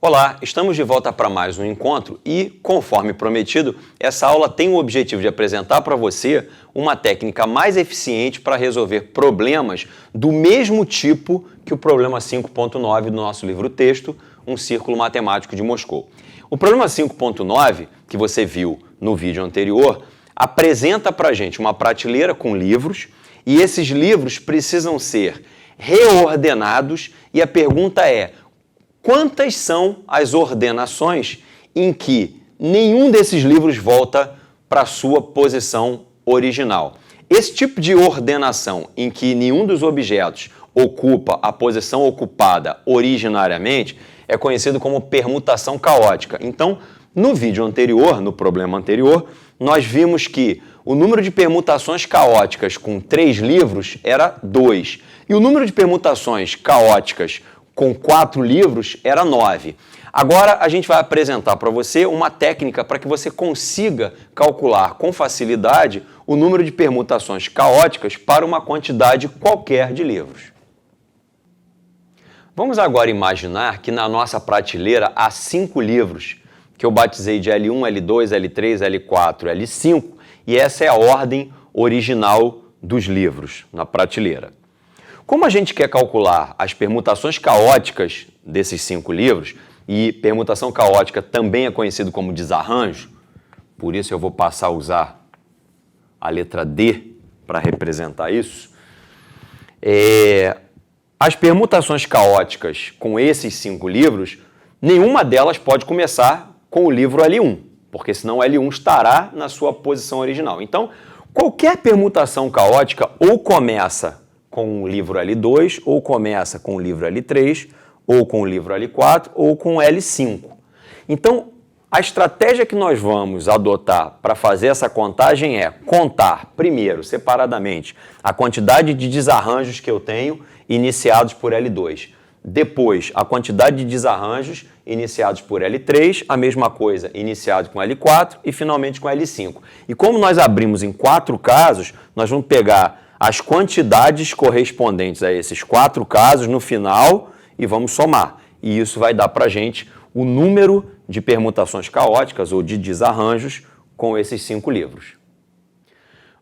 Olá, estamos de volta para mais um encontro e, conforme prometido, essa aula tem o objetivo de apresentar para você uma técnica mais eficiente para resolver problemas do mesmo tipo que o problema 5.9 do nosso livro-texto, Um Círculo Matemático de Moscou. O problema 5.9, que você viu no vídeo anterior, apresenta para a gente uma prateleira com livros e esses livros precisam ser reordenados e a pergunta é: quantas são as ordenações em que nenhum desses livros volta para a sua posição original? Esse tipo de ordenação em que nenhum dos objetos ocupa a posição ocupada originariamente é conhecido como permutação caótica. Então, no vídeo anterior, no problema anterior, nós vimos que o número de permutações caóticas com 3 livros era 2 e o número de permutações caóticas com 4 livros era 9. Agora a gente vai apresentar para você uma técnica para que você consiga calcular com facilidade o número de permutações caóticas para uma quantidade qualquer de livros. Vamos agora imaginar que na nossa prateleira há 5 livros, que eu batizei de L1, L2, L3, L4, L5, e essa é a ordem original dos livros na prateleira. Como a gente quer calcular as permutações caóticas desses 5 livros, e permutação caótica também é conhecido como desarranjo, por isso eu vou passar a usar a letra D para representar isso, as permutações caóticas com esses 5 livros, nenhuma delas pode começar com o livro L1, porque senão o L1 estará na sua posição original. Então, qualquer permutação caótica ou começa com o livro L2, ou começa com o livro L3, ou com o livro L4, ou com o L5. Então, a estratégia que nós vamos adotar para fazer essa contagem é contar, primeiro, separadamente, a quantidade de desarranjos que eu tenho iniciados por L2. Depois, a quantidade de desarranjos iniciados por L3, a mesma coisa, iniciados com L4 e, finalmente, com L5. E como nós abrimos em 4 casos, nós vamos pegar as quantidades correspondentes a esses 4 casos no final e vamos somar. E isso vai dar para a gente o número de permutações caóticas ou de desarranjos com esses 5 livros.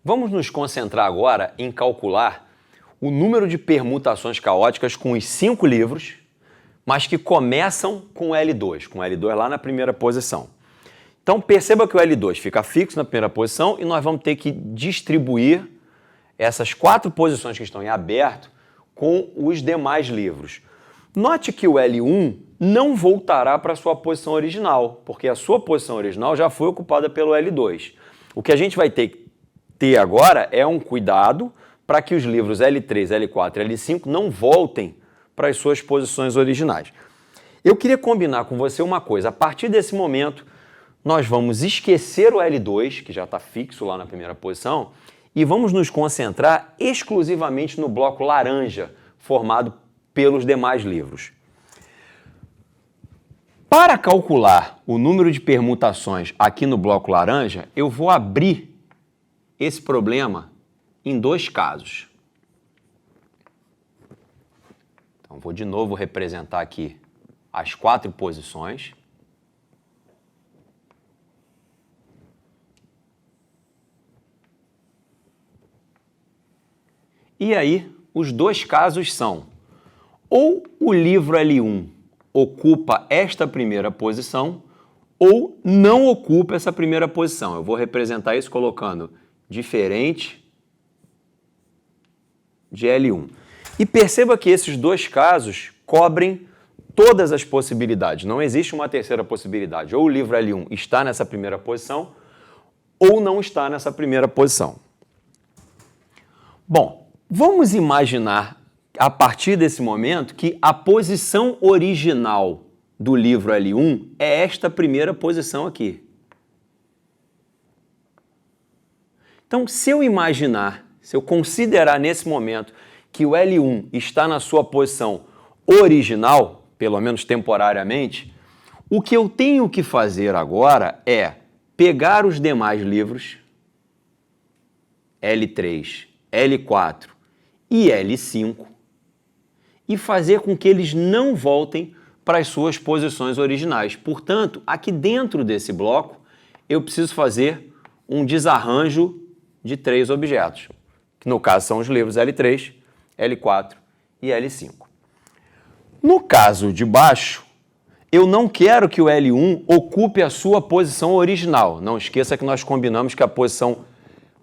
Vamos nos concentrar agora em calcular o número de permutações caóticas com os 5 livros, mas que começam com L2, com L2 lá na primeira posição. Então perceba que o L2 fica fixo na primeira posição e nós vamos ter que distribuir essas 4 posições que estão em aberto com os demais livros. Note que o L1 não voltará para a sua posição original, porque a sua posição original já foi ocupada pelo L2. O que a gente vai ter agora é um cuidado para que os livros L3, L4 e L5 não voltem para as suas posições originais. Eu queria combinar com você uma coisa. A partir desse momento, nós vamos esquecer o L2, que já está fixo lá na primeira posição, e vamos nos concentrar exclusivamente no bloco laranja, formado pelos demais livros. Para calcular o número de permutações aqui no bloco laranja, eu vou abrir esse problema em 2 casos. Então, vou de novo representar aqui as 4 posições. E aí, os 2 casos são: ou o livro L1 ocupa esta primeira posição, ou não ocupa essa primeira posição. Eu vou representar isso colocando diferente de L1. E perceba que esses 2 casos cobrem todas as possibilidades. Não existe uma terceira possibilidade. Ou o livro L1 está nessa primeira posição, ou não está nessa primeira posição. Bom, vamos imaginar, a partir desse momento, que a posição original do livro L1 é esta primeira posição aqui. Então, se eu considerar nesse momento que o L1 está na sua posição original, pelo menos temporariamente, o que eu tenho que fazer agora é pegar os demais livros, L3, L4 e L5, e fazer com que eles não voltem para as suas posições originais. Portanto, aqui dentro desse bloco, eu preciso fazer um desarranjo de 3 objetos, que no caso são os livros L3, L4 e L5. No caso de baixo, eu não quero que o L1 ocupe a sua posição original. Não esqueça que nós combinamos que a posição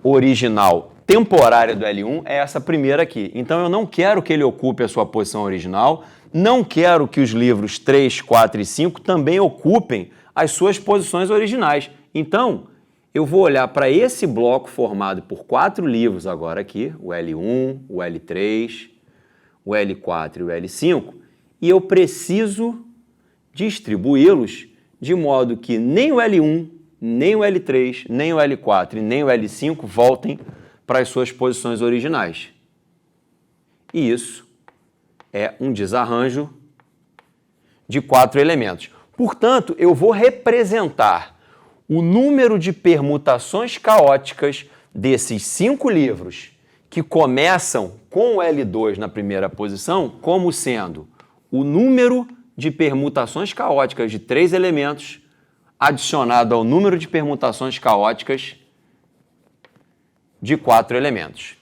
original temporária do L1 é essa primeira aqui. Então eu não quero que ele ocupe a sua posição original, não quero que os livros 3, 4 e 5 também ocupem as suas posições originais. Então, eu vou olhar para esse bloco formado por 4 livros agora aqui, o L1, o L3, o L4 e o L5, e eu preciso distribuí-los de modo que nem o L1, nem o L3, nem o L4 e nem o L5 voltem para as suas posições originais. E isso é um desarranjo de 4 elementos. Portanto, eu vou representar o número de permutações caóticas desses 5 livros que começam com o L2 na primeira posição como sendo o número de permutações caóticas de 3 elementos adicionado ao número de permutações caóticas de 4 elementos.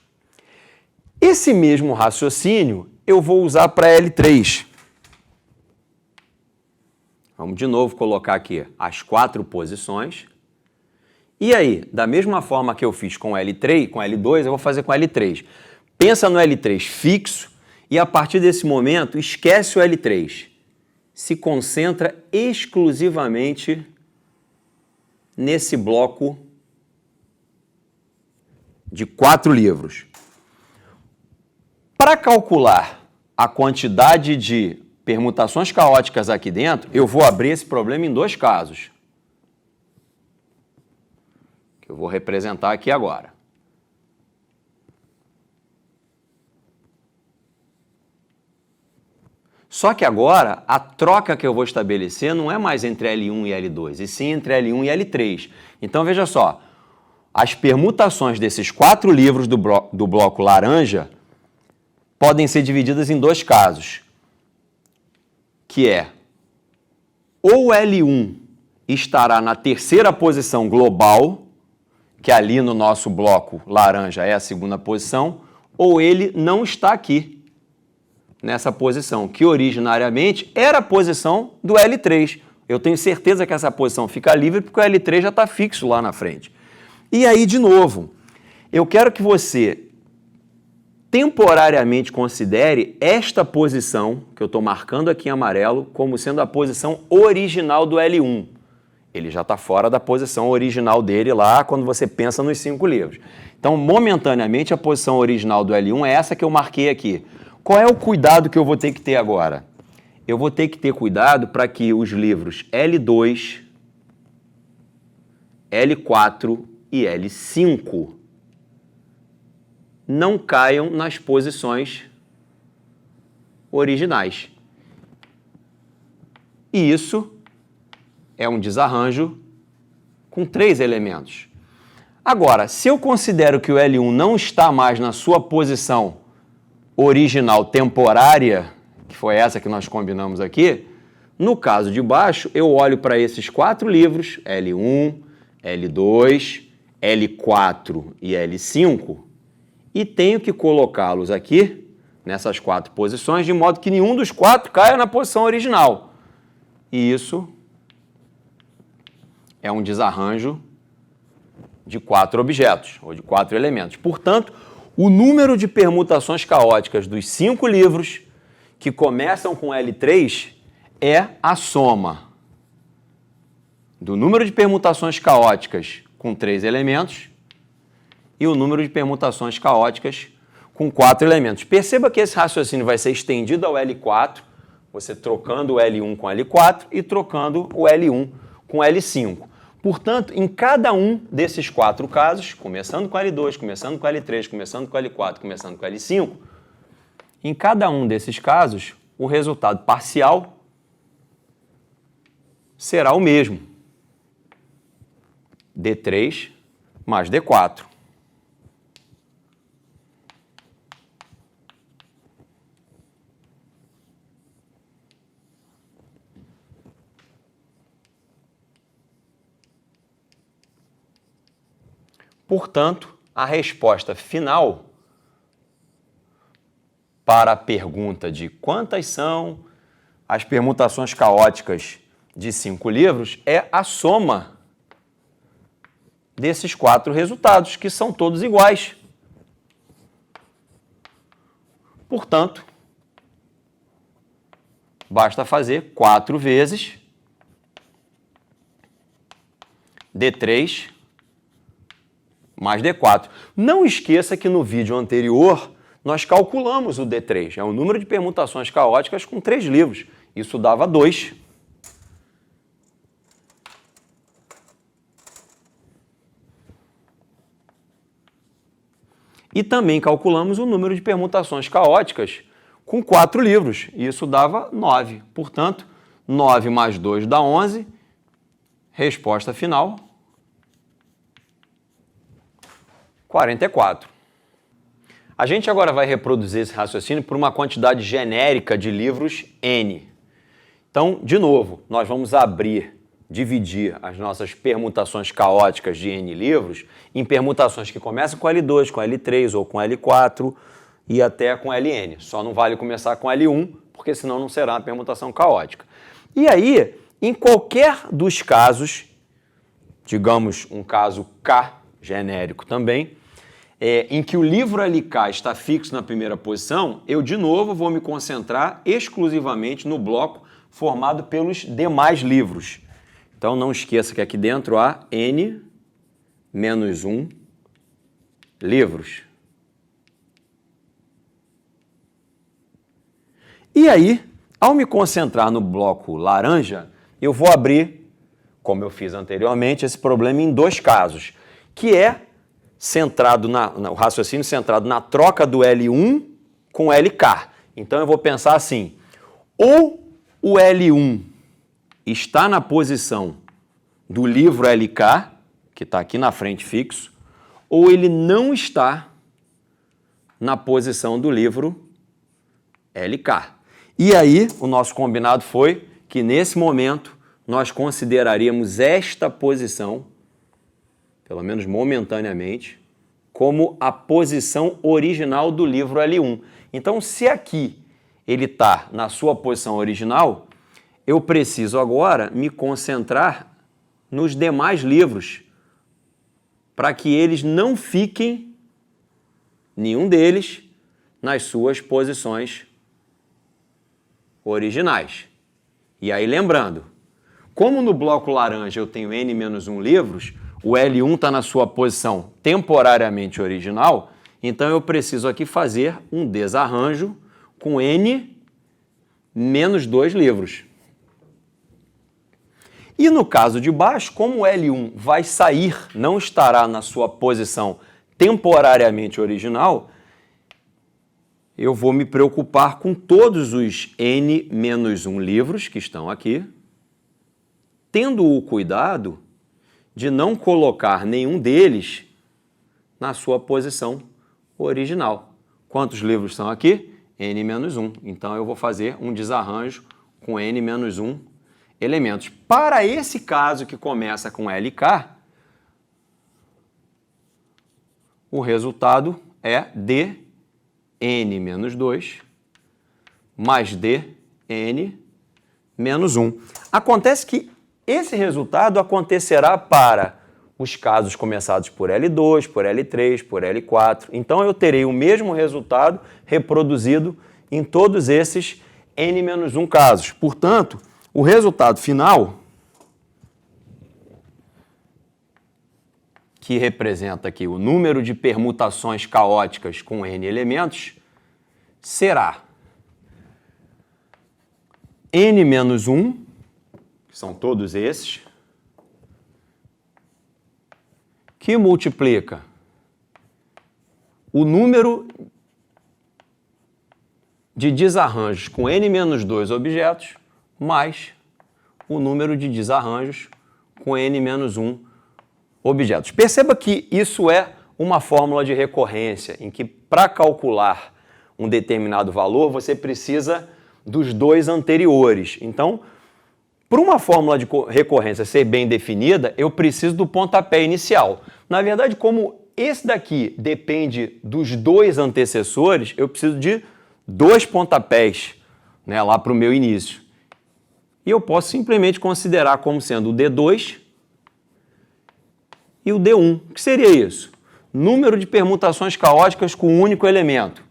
Esse mesmo raciocínio eu vou usar para L3. Vamos de novo colocar aqui as 4 posições. E aí, da mesma forma que eu fiz com L3, com L2, eu vou fazer com L3. Pensa no L3 fixo e a partir desse momento esquece o L3. Se concentra exclusivamente nesse bloco de 4 livros. Para calcular a quantidade de permutações caóticas aqui dentro, eu vou abrir esse problema em 2 casos, que eu vou representar aqui agora. Só que agora, a troca que eu vou estabelecer não é mais entre L1 e L2, e sim entre L1 e L3. Então, veja só, as permutações desses 4 livros do bloco laranja podem ser divididas em 2 casos, que é ou o L1 estará na terceira posição global, que ali no nosso bloco laranja é a segunda posição, ou ele não está aqui, nessa posição, que originariamente era a posição do L3. Eu tenho certeza que essa posição fica livre porque o L3 já está fixo lá na frente. E aí, de novo, eu quero que você temporariamente considere esta posição, que eu estou marcando aqui em amarelo, como sendo a posição original do L1. Ele já está fora da posição original dele lá quando você pensa nos 5 livros. Então, momentaneamente, a posição original do L1 é essa que eu marquei aqui. Qual é o cuidado que eu vou ter que ter agora? Eu vou ter que ter cuidado para que os livros L2, L4 e L5 não caiam nas posições originais. E isso é um desarranjo com 3 elementos. Agora, se eu considero que o L1 não está mais na sua posição original temporária, que foi essa que nós combinamos aqui, no caso de baixo, eu olho para esses 4 livros, L1, L2, L4 e L5, e tenho que colocá-los aqui, nessas 4 posições, de modo que nenhum dos 4 caia na posição original. E isso é um desarranjo de 4 objetos, ou de 4 elementos. Portanto, o número de permutações caóticas dos 5 livros que começam com L3 é a soma do número de permutações caóticas com 3 elementos e o número de permutações caóticas com 4 elementos. Perceba que esse raciocínio vai ser estendido ao L4, você trocando o L1 com L4 e trocando o L1 com L5. Portanto, em cada um desses 4 casos, começando com L2, começando com L3, começando com L4, começando com L5, em cada um desses casos, o resultado parcial será o mesmo. D3 mais D4. Portanto, a resposta final para a pergunta de quantas são as permutações caóticas de 5 livros é a soma desses 4 resultados, que são todos iguais. Portanto, basta fazer 4 vezes D3 mais D4. Não esqueça que no vídeo anterior nós calculamos o D3. É o número de permutações caóticas com 3 livros. Isso dava 2. E também calculamos o número de permutações caóticas com 4 livros. Isso dava 9. Portanto, 9 mais 2 dá 11. Resposta final, 44. A gente agora vai reproduzir esse raciocínio por uma quantidade genérica de livros N. Então, de novo, nós vamos dividir as nossas permutações caóticas de N livros em permutações que começam com L2, com L3 ou com L4 e até com Ln. Só não vale começar com L1, porque senão não será uma permutação caótica. E aí, em qualquer dos casos, digamos um caso K, genérico também, em que o livro LK está fixo na primeira posição, eu de novo vou me concentrar exclusivamente no bloco formado pelos demais livros. Então não esqueça que aqui dentro há N menos 1 livros. E aí, ao me concentrar no bloco laranja, eu vou abrir, como eu fiz anteriormente, esse problema em 2 casos, que é centrado o raciocínio centrado na troca do L1 com LK. Então eu vou pensar assim, ou o L1 está na posição do livro LK, que está aqui na frente fixo, ou ele não está na posição do livro LK. E aí, o nosso combinado foi que, nesse momento, nós consideraríamos esta posição, pelo menos momentaneamente, como a posição original do livro L1. Então, se aqui ele está na sua posição original, eu preciso agora me concentrar nos demais livros, para que eles não fiquem, nenhum deles, nas suas posições originais. E aí, lembrando, como no bloco laranja eu tenho N menos 1 livros, o L1 está na sua posição temporariamente original, então eu preciso aqui fazer um desarranjo com N menos 2 livros. E no caso de baixo, como o L1 vai sair, não estará na sua posição temporariamente original, eu vou me preocupar com todos os N menos 1 livros que estão aqui, tendo o cuidado de não colocar nenhum deles na sua posição original. Quantos livros são aqui? N menos 1. Então eu vou fazer um desarranjo com N menos 1 elementos. Para esse caso que começa com LK, o resultado é Dn menos 2 mais Dn menos 1. Acontece que esse resultado acontecerá para os casos começados por L2, por L3, por L4. Então eu terei o mesmo resultado reproduzido em todos esses N menos 1 casos. Portanto, o resultado final, que representa aqui o número de permutações caóticas com N elementos, será N menos 1, que são todos esses, que multiplica o número de desarranjos com N menos 2 objetos, mais o número de desarranjos com N menos 1 objetos. Perceba que isso é uma fórmula de recorrência, em que para calcular um determinado valor, você precisa dos 2 anteriores. Então, Para uma fórmula de recorrência ser bem definida, eu preciso do pontapé inicial. Na verdade, como esse daqui depende dos dois antecessores, eu preciso de dois pontapés, né, lá para o meu início. E eu posso simplesmente considerar como sendo o D2 e o D1. O que seria isso? Número de permutações caóticas com um único elemento.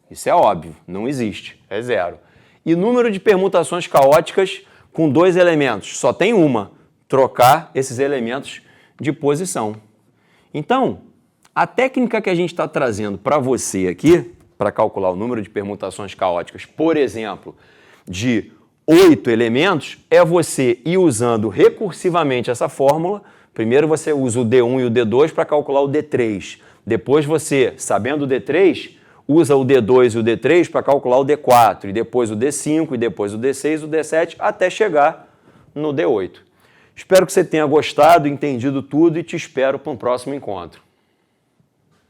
Isso é óbvio, não existe, é zero. E número de permutações caóticas com dois elementos, só tem uma, trocar esses elementos de posição. Então, a técnica que a gente está trazendo para você aqui, para calcular o número de permutações caóticas, por exemplo, de 8 elementos, é você ir usando recursivamente essa fórmula. Primeiro você usa o D1 e o D2 para calcular o D3. Depois você, sabendo o D3, usa o D2 e o D3 para calcular o D4, e depois o D5, e depois o D6, o D7, até chegar no D8. Espero que você tenha gostado, entendido tudo e te espero para um próximo encontro.